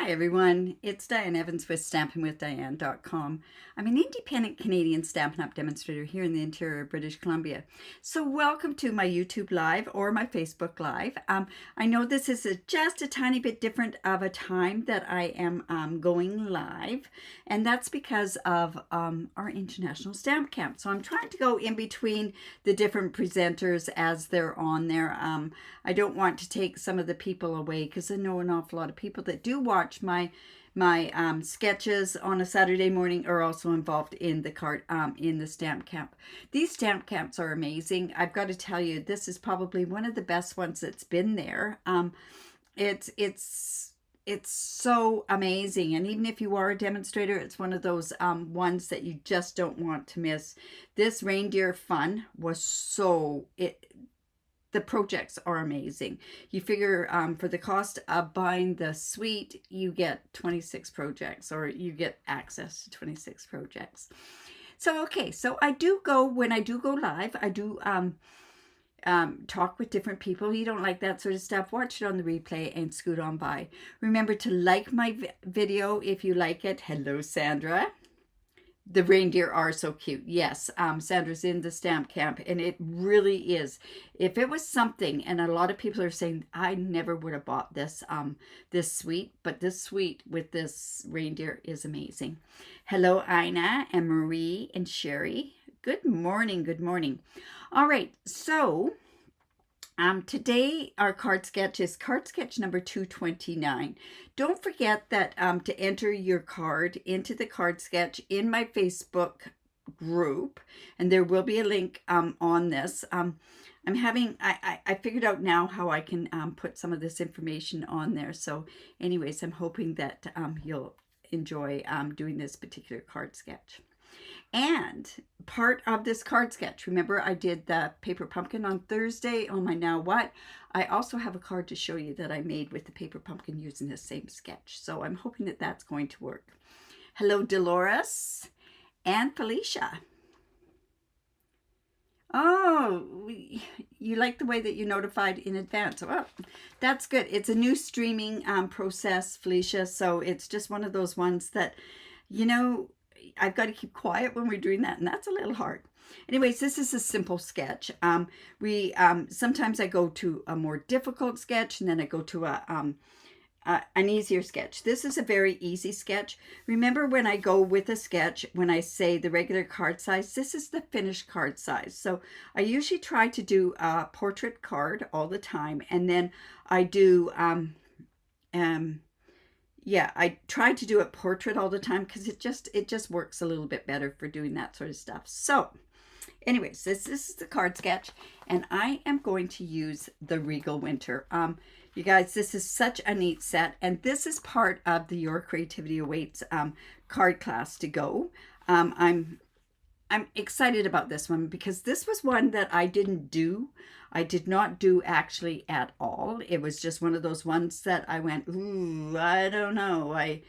Hi everyone, it's Diane Evans with stampingwithdiane.com. I'm an independent Canadian Stampin' Up demonstrator here in the interior of British Columbia. So welcome to my YouTube Live or my Facebook Live. I know this is just a tiny bit different of a time that I am going live, and that's because of our International Stamp Camp. So I'm trying to go in between the different presenters as they're on there. I don't want to take some of the people away because I know an awful lot of people that do watch my sketches on a Saturday morning are also involved in the stamp camp. These stamp camps are amazing. I've got to tell you, this is probably one of the best ones that's been there. It's so amazing, and even if you are a demonstrator, it's one of those ones that you just don't want to miss. This reindeer fun was the projects are amazing. You figure for the cost of buying the suite, you get 26 projects, or you get access to 26 projects. So, okay, so when I do go live, I do talk with different people. You don't like that sort of stuff, watch it on the replay and scoot on by. Remember to like my video if you like it. Hello, Sandra. The reindeer are so cute. Yes, Sandra's in the stamp camp, and it really is. If it was something, and a lot of people are saying, I never would have bought this this suite, but this suite with this reindeer is amazing. Hello, Ina and Marie and Sherry. Good morning, good morning. All right, so today our card sketch is card sketch number 229. Don't forget that to enter your card into the card sketch in my Facebook group, and there will be a link on this. I figured out now how I can put some of this information on there. So anyways, I'm hoping that you'll enjoy doing this particular card sketch. And part of this card sketch, remember I did the paper pumpkin on Thursday on my Now What? I also have a card to show you that I made with the paper pumpkin using the same sketch. So I'm hoping that that's going to work. Hello, Dolores and Felicia. Oh, you like the way that you notified in advance. Well, that's good. It's a new streaming process, Felicia. So it's just one of those ones that, you know, I've got to keep quiet when we're doing that, and that's a little hard. Anyways, this is a simple sketch. Sometimes I go to a more difficult sketch, and then I go to an easier sketch. This is a very easy sketch. Remember, when I go with a sketch, when I say the regular card size, this is the finished card size. So I usually try to do a portrait card all the time, and then I do yeah, I try to do a portrait all the time because it just works a little bit better for doing that sort of stuff. So anyways, this is the card sketch, and I am going to use the Regal Winter. You guys, this is such a neat set, and this is part of the Your Creativity Awaits card class to go. I'm excited about this one because this was one that I didn't do. I did not do actually at all. It was just one of those ones that I went, ooh, I don't know. I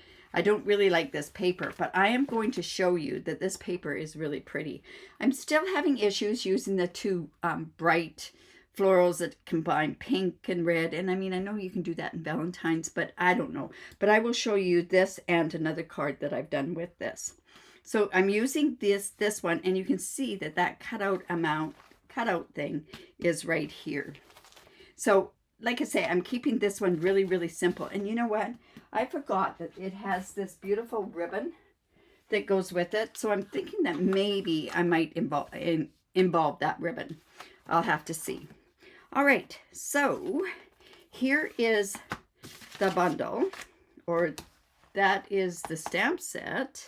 don't really like this paper, but I am going to show you that this paper is really pretty. I'm still having issues using the two bright florals that combine pink and red. And I mean, I know you can do that in Valentine's, but I don't know. But I will show you this and another card that I've done with this. So I'm using this one, and you can see that that cutout thing is right here. So like I say, I'm keeping this one really, really simple. And you know what? I forgot that it has this beautiful ribbon that goes with it. So I'm thinking that maybe I might involve that ribbon. I'll have to see. All right, so here is the bundle, or that is the stamp set.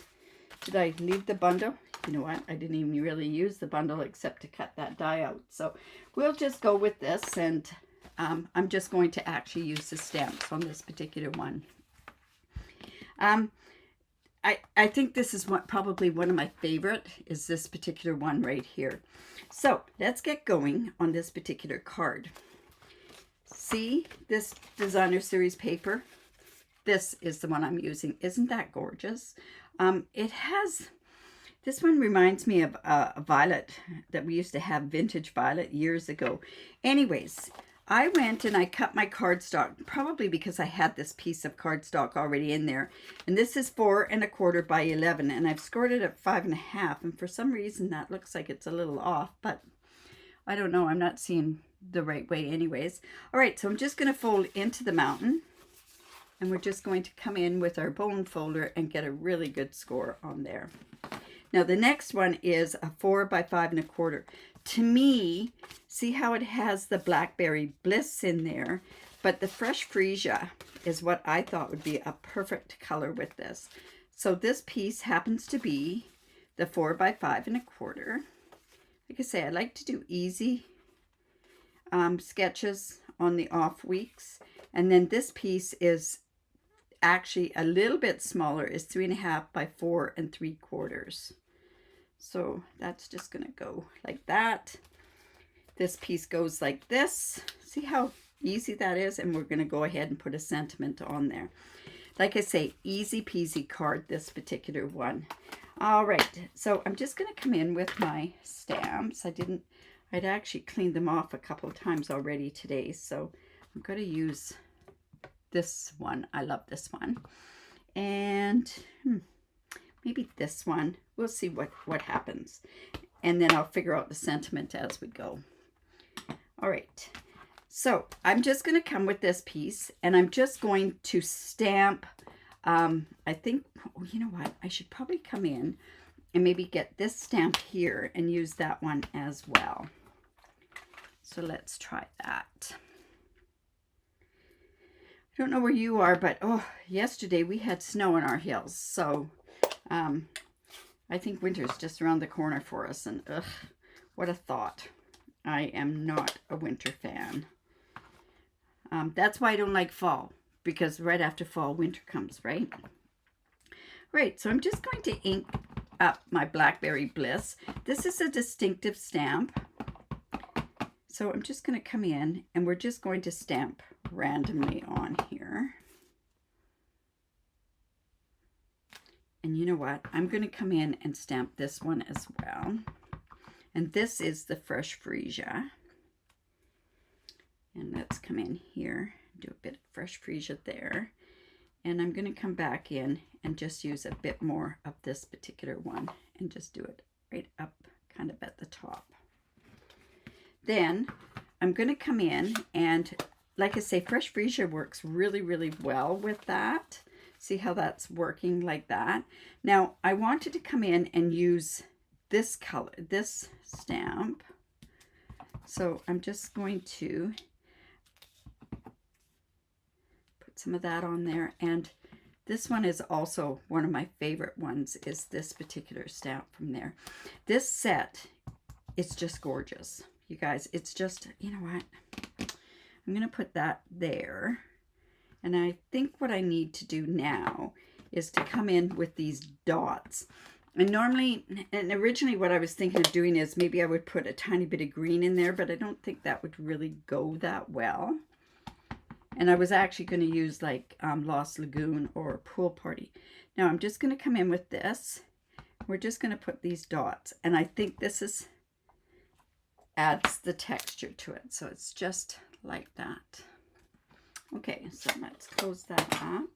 Did I leave the bundle? You know what? I didn't even really use the bundle except to cut that die out. So we'll just go with this, and I'm just going to actually use the stamps on this particular one. I think this is probably one of my favorite, is this particular one right here. So let's get going on this particular card. See this designer series paper? This is the one I'm using. Isn't that gorgeous? This one reminds me of a violet that we used to have, vintage violet, years ago. Anyways, I went and I cut my cardstock, probably because I had this piece of cardstock already in there. And this is 4 1/4 by 11, and I've scored it at 5 1/2. And for some reason that looks like it's a little off, but I don't know. I'm not seeing the right way anyways. All right, so I'm just going to fold into the mountain, and we're just going to come in with our bone folder and get a really good score on there. Now the next one is a 4 by 5 1/4. To me, see how it has the Blackberry Bliss in there, but the Fresh Freesia is what I thought would be a perfect color with this. So this piece happens to be the 4 by 5 1/4. Like I say, I like to do easy sketches on the off weeks. And then this piece is actually a little bit smaller, is 3 1/2 by 4 3/4. So that's just going to go like that. This piece goes like this. See how easy that is? And we're going to go ahead and put a sentiment on there. Like I say, easy peasy card, this particular one. All right, so I'm just going to come in with my stamps. I'd actually cleaned them off a couple of times already today, so I'm going to use this one. I love this one. And maybe this one. We'll see what happens. And then I'll figure out the sentiment as we go. All right. So I'm just going to come with this piece, and I'm just going to stamp. I think, oh, you know what? I should probably come in and maybe get this stamp here and use that one as well. So let's try that. I don't know where you are, but oh, yesterday we had snow in our hills. So I think winter's just around the corner for us. And ugh, what a thought. I am not a winter fan. That's why I don't like fall, because right after fall, winter comes, right? Right, so I'm just going to ink up my Blackberry Bliss. This is a distinctive stamp. So I'm just going to come in, and we're just going to stamp randomly on here. And you know what? I'm going to come in and stamp this one as well. And this is the Fresh Freesia. And let's come in here, do a bit of Fresh Freesia there. And I'm going to come back in and just use a bit more of this particular one and just do it right up kind of at the top. Then I'm going to come in and, like I say, Fresh Freesia works really, really well with that. See how that's working like that? Now, I wanted to come in and use this color, this stamp. So I'm just going to put some of that on there. And this one is also one of my favorite ones, is this particular stamp from there. This set is just gorgeous. You guys, it's just, you know what? I'm going to put that there. And I think what I need to do now is to come in with these dots. And normally, and originally what I was thinking of doing is maybe I would put a tiny bit of green in there, but I don't think that would really go that well. And I was actually going to use like Lost Lagoon or Pool Party. Now I'm just going to come in with this. We're just going to put these dots. And I think this is adds the texture to it. So it's just like that. Okay, so let's close that up.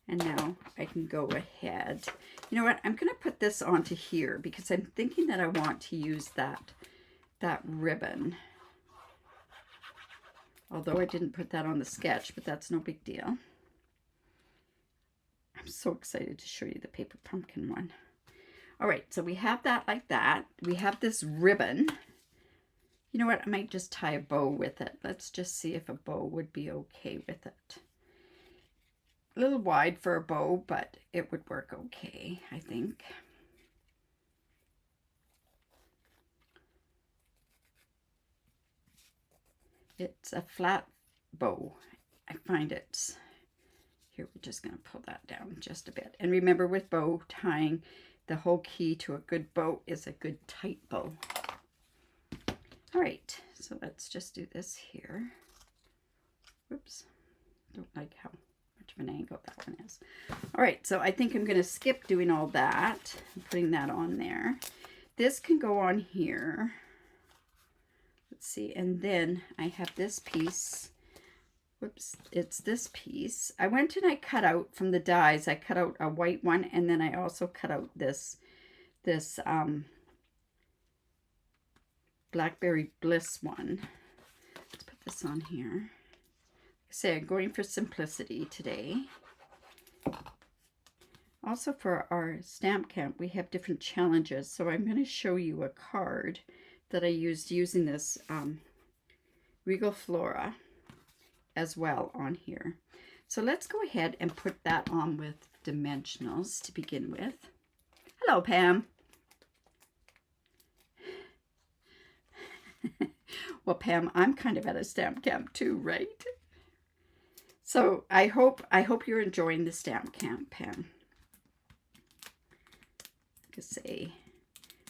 And now I can go ahead. You know what? I'm going to put this onto here because I'm thinking that I want to use that ribbon. Although I didn't put that on the sketch, but that's no big deal. I'm so excited to show you the paper pumpkin one. All right, so we have that like that. We have this ribbon. You know what? I might just tie a bow with it. Let's just see if a bow would be okay with it. A little wide for a bow, but it would work okay, I think. It's a flat bow. I find it's, here we're just going to pull that down just a bit. And remember, with bow tying, the whole key to a good bow is a good tight bow. All right, so let's just do this here. Whoops, don't like how much of an angle that one is. All right, so I think I'm going to skip doing all that and putting that on there. This can go on here. Let's let's see, and then I have this piece. Whoops, it's this piece. I went and I cut out from the dies, I cut out a white one, and then I also cut out this Blackberry Bliss one. Let's put this on here. Say I'm going for simplicity today. Also for our stamp camp, we have different challenges. So I'm going to show you a card that I used using this Regal Flora as well on here. So let's go ahead and put that on with dimensionals to begin with. Hello, Pam. Well, Pam, I'm kind of at a stamp camp too, right? So I hope you're enjoying the stamp camp, Pam. Like I say,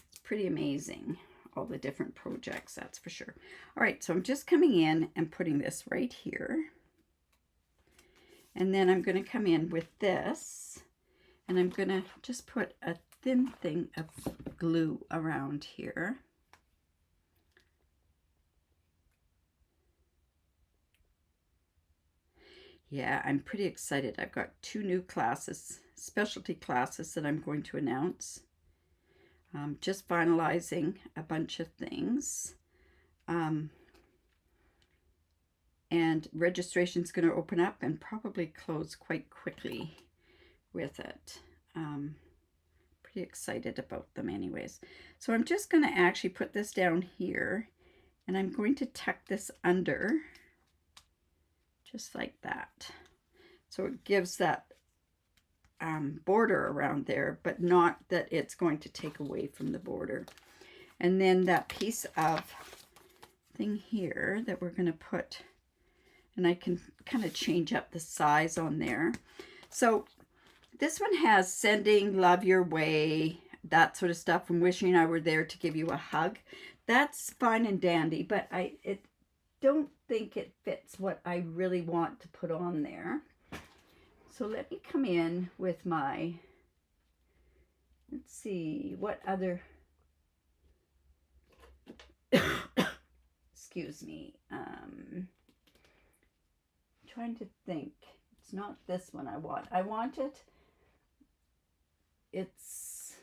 it's pretty amazing, all the different projects, that's for sure. All right, so I'm just coming in and putting this right here. And then I'm going to come in with this, and I'm going to just put a thin thing of glue around here. Yeah, I'm pretty excited. I've got 2 new classes, specialty classes that I'm going to announce. Just finalizing a bunch of things. And registration's going to open up and probably close quite quickly with it. Pretty excited about them anyways. So I'm just going to actually put this down here, and I'm going to tuck this under. Just like that. So it gives that border around there, but not that it's going to take away from the border. And then that piece of thing here that we're going to put, and I can kind of change up the size on there. So this one has sending love your way, that sort of stuff, from wishing I were there to give you a hug. That's fine and dandy, but I don't think it fits what I really want to put on there. So let me come in with my, let's see, what other, excuse me, trying to think. It's not this one I want. I want it, it's,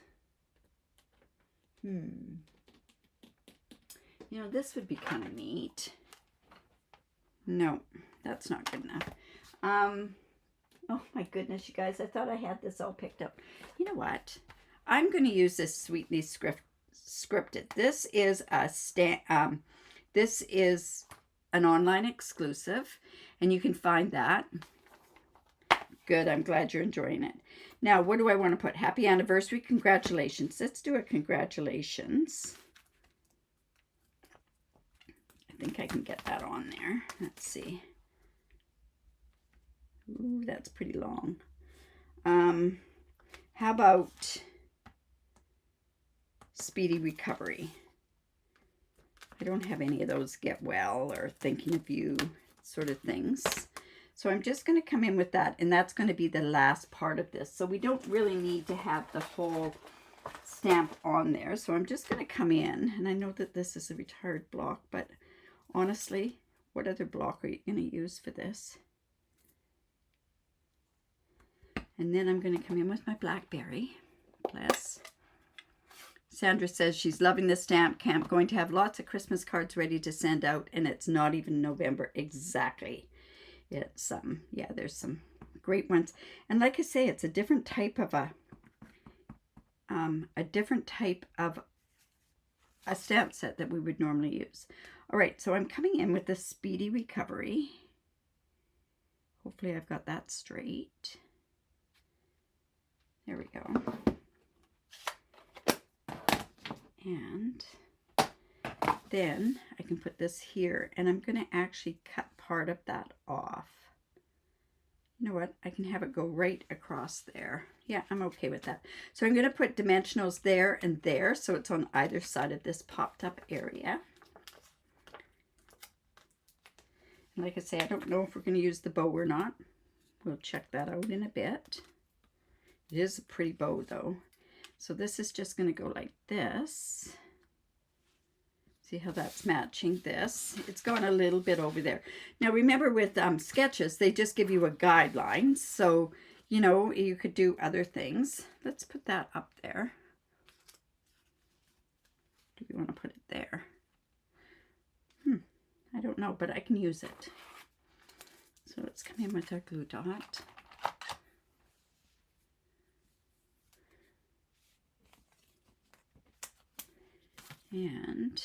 you know, this would be kind of neat. No, that's not good enough. Oh my goodness, you guys, I thought I had this all picked up. You know what? I'm going to use this Sweetly Scripted. This is a this is an online exclusive, and you can find that. Good, I'm glad you're enjoying it. Now, what do I want to put? Happy anniversary, congratulations. Let's do a congratulations. I think I can get that on there. Let's see. Ooh, that's pretty long. How about speedy recovery? I don't have any of those get well or thinking of you sort of things. So I'm just going to come in with that, and that's going to be the last part of this. So we don't really need to have the whole stamp on there. So I'm just going to come in, and I know that this is a retired block, but honestly, what other block are you going to use for this? And then I'm going to come in with my Blackberry. Bless. Sandra says she's loving the stamp camp, going to have lots of Christmas cards ready to send out, and it's not even November. Exactly. It's, yeah, there's some great ones. And like I say, it's a different type of a stamp set that we would normally use. All right, so I'm coming in with the speedy recovery. Hopefully I've got that straight. There we go. And then I can put this here, and I'm going to actually cut part of that off. You know what? I can have it go right across there. Yeah, I'm okay with that. So I'm going to put dimensionals there and there, so it's on either side of this popped up area. And like I say, I don't know if we're going to use the bow or not. We'll check that out in a bit. It is a pretty bow though. So this is just going to go like this. See how that's matching this? It's gone a little bit over there. Now remember with sketches, they just give you a guideline. So, you know, you could do other things. Let's put that up there. Do we want to put it there? I don't know, but I can use it. So let's come in with our glue dot. And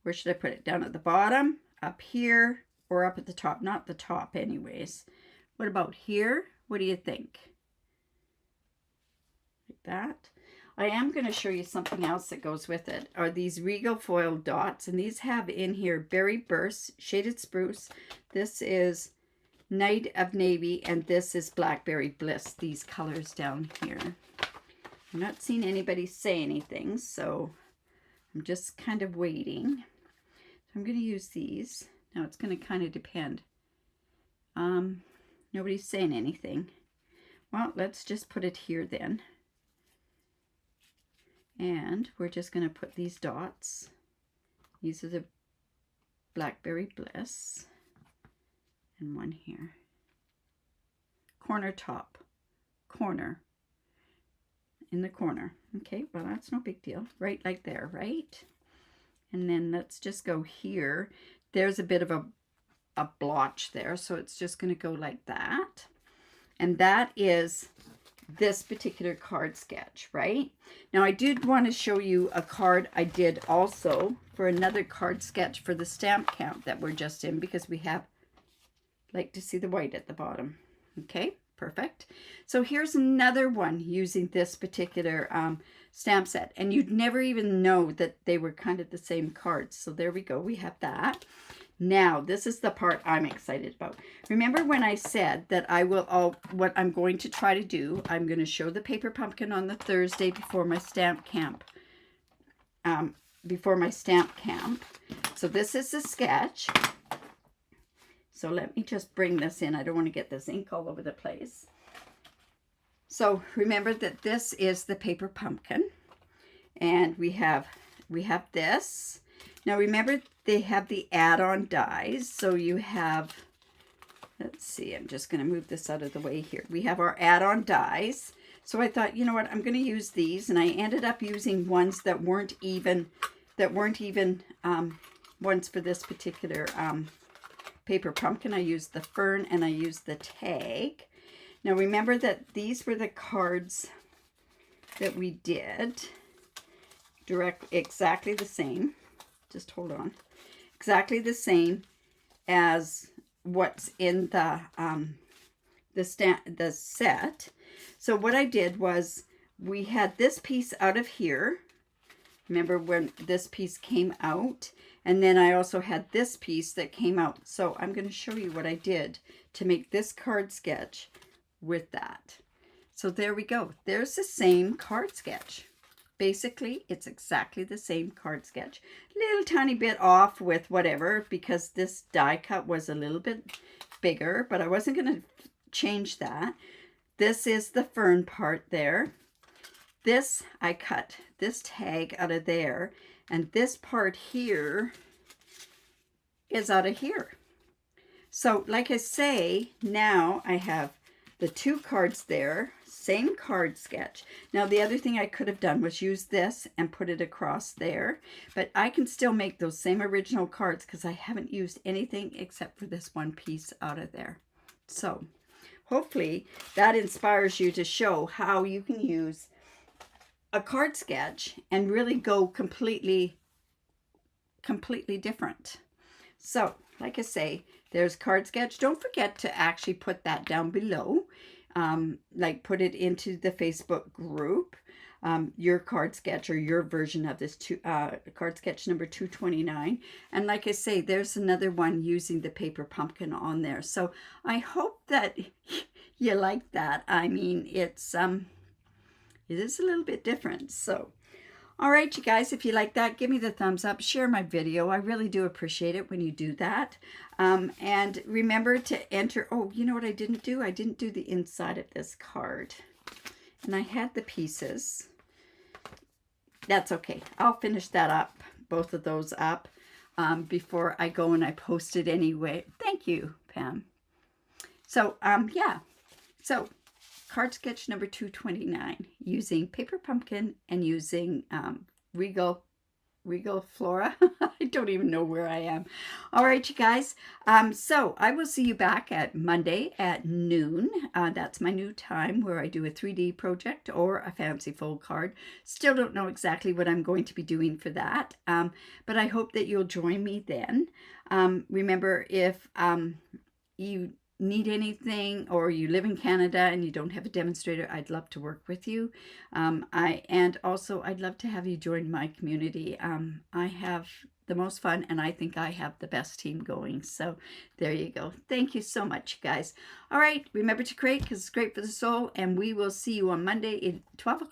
where should I put it? Down at the bottom, up here, or up at the top? Not the top anyways. What about here? What do you think? Like that. I am going to show you something else that goes with it. Are these Regal foil dots. And these have in here Berry Burst, Shaded Spruce. This is Night of Navy. And this is Blackberry Bliss. These colors down here. I'm not seeing anybody say anything, so I'm just kind of waiting. So I'm going to use these. Now it's going to kind of depend. Nobody's saying anything. Well, let's just put it here then. And we're just going to put these dots. These are the Blackberry Bliss. And one here. Corner top. Corner. In the corner. Okay, well that's no big deal. Right like there, right? And then let's just go here. There's a bit of a blotch there, so it's just going to go like that. And that is this particular card sketch, right? Now I did want to show you a card I did also for another card sketch for the stamp count that we're just in, because we have, like to see the white at the bottom. Okay. Perfect. So here's another one using this particular stamp set. And you'd never even know that they were kind of the same cards. So there we go. We have that. Now, this is the part I'm excited about. Remember when I said that what I'm going to try to do, I'm going to show the paper pumpkin on the Thursday before my stamp camp. So this is the sketch. So let me just bring this in. I don't want to get this ink all over the place. So remember that this is the paper pumpkin. And we have this. Now remember they have the add-on dies. So you have, let's see, I'm just going to move this out of the way here. We have our add-on dies. So I thought, you know what, I'm going to use these. And I ended up using ones that weren't even ones for this particular paper pumpkin. I used the fern and I used the tag. Now remember that these were the cards that we did exactly the same. Just hold on. Exactly the same as what's in the set. So what I did was we had this piece out of here. Remember when this piece came out? And then I also had this piece that came out. So I'm going to show you what I did to make this card sketch with that. So there we go. There's the same card sketch. Basically, it's exactly the same card sketch. Little tiny bit off with whatever, because this die cut was a little bit bigger, but I wasn't going to change that. This is the fern part there. This, I cut this tag out of there, and this part here is out of here. So like I say, now I have the two cards there, same card sketch. Now the other thing I could have done was use this and put it across there, but I can still make those same original cards because I haven't used anything except for this one piece out of there. So hopefully that inspires you to show how you can use a card sketch and really go completely different. So like I say, there's card sketch. Don't forget to actually put that down below. Like put it into the Facebook group, your card sketch or your version of this card sketch number 229. And like I say, there's another one using the paper pumpkin on there. So I hope that you like that. I mean, it is a little bit different. So, all right, you guys, if you like that, give me the thumbs up, share my video. I really do appreciate it when you do that. And remember to enter, oh, you know what I didn't do? I didn't do the inside of this card. And I had the pieces. that's okay. I'll finish that up, both of those up, before I go and I post it anyway. Thank you, Pam. So, yeah. So, card sketch number 229, using paper pumpkin and using Regal Flora. I don't even know where I am. All right, you guys. So I will see you back at Monday at noon. That's my new time where I do a 3D project or a fancy fold card. Still don't know exactly what I'm going to be doing for that, but I hope that you'll join me then. Remember, if you need anything or you live in Canada and you don't have a demonstrator, I'd love to work with you. And also I'd love to have you join my community. I have the most fun and I think I have the best team going. So there you go. Thank you so much, guys. All right, remember to create because it's great for the soul, and we will see you on Monday at 12 o'clock.